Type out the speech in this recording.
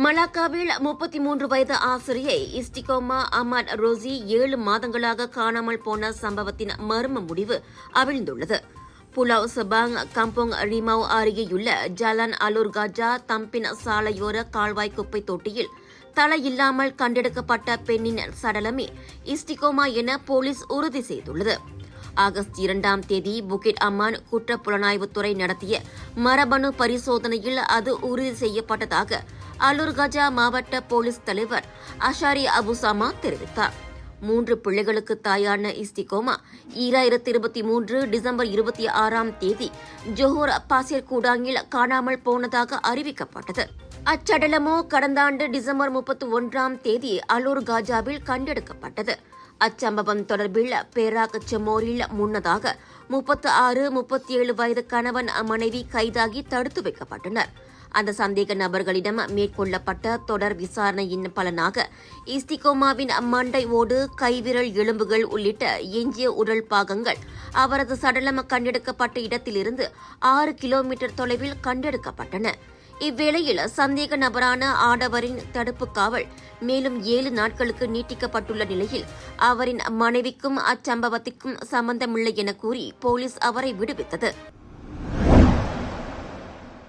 மலாக்காவில் 33 வயது ஆசிரியை இஸ்டிகோமா அஹ்மத் ரோசி 7 மாதங்களாக காணாமல் போன சம்பவத்தின் மர்ம முடிவு அவிழ்ந்துள்ளது. புலாவ் சபாங் கம்போங் ரிமவ் அருகேயுள்ள ஜலான் அலூர் கஜா தம்பின் சாலையோர கால்வாய் குப்பை தொட்டியில் தலையில்லாமல் கண்டெடுக்கப்பட்ட பெண்ணின் சடலமே இஸ்டிகோமா என போலீஸ் உறுதி செய்துள்ளது. ஆகஸ்ட் 2ஆம் தேதி புகிட் அம்மான் குற்றப்புலனாய்வுத்துறை நடத்திய மரபணு பரிசோதனையில் அது உறுதி செய்யப்பட்டதாக அலூர் கஜா மாவட்ட போலீஸ் தலைவர் அஷாரி அபுசாமா தெரிவித்தார். 3 பிள்ளைகளுக்கு தாயான இஸ்டிகோமா 2023 டிசம்பர் 26ஆம் தேதி ஜோஹர் பாசிர் கூடாங்கில் காணாமல் போனதாக அறிவிக்கப்பட்டது. அச்சடலமோ கடந்த ஆண்டு டிசம்பர் 31ஆம் தேதி அலூர் காஜாவில் கண்டெடுக்கப்பட்டது. அச்சம்பவம் தொடர்பில் பேராக் செமோரில் முன்னதாக 36-37 வயது கணவன் மனைவி கைதாகி தடுத்து வைக்கப்பட்டனர். அந்த சந்தேக நபர்களிடம் மேற்கொள்ளப்பட்ட தொடர் விசாரணையின் பலனாக இஸ்டிகோமாவின் மண்டை ஓடு, கைவிரல் எலும்புகள் உள்ளிட்ட எஞ்சிய உடல் பாகங்கள் அவரது சடலம் கண்டெடுக்கப்பட்ட இடத்திலிருந்து 6 கிலோமீட்டர் தொலைவில் கண்டெடுக்கப்பட்டன. இவ்வேளையில் சந்தேக நபரான ஆடவரின் தடுப்பு காவல் மேலும் 7 நாட்களுக்கு நீட்டிக்கப்பட்டுள்ள நிலையில் அவரின் மனைவிக்கும் அச்சம்பவத்திற்கும் சம்பந்தமில்லை என கூறி போலீஸ் அவரை விடுவித்தது.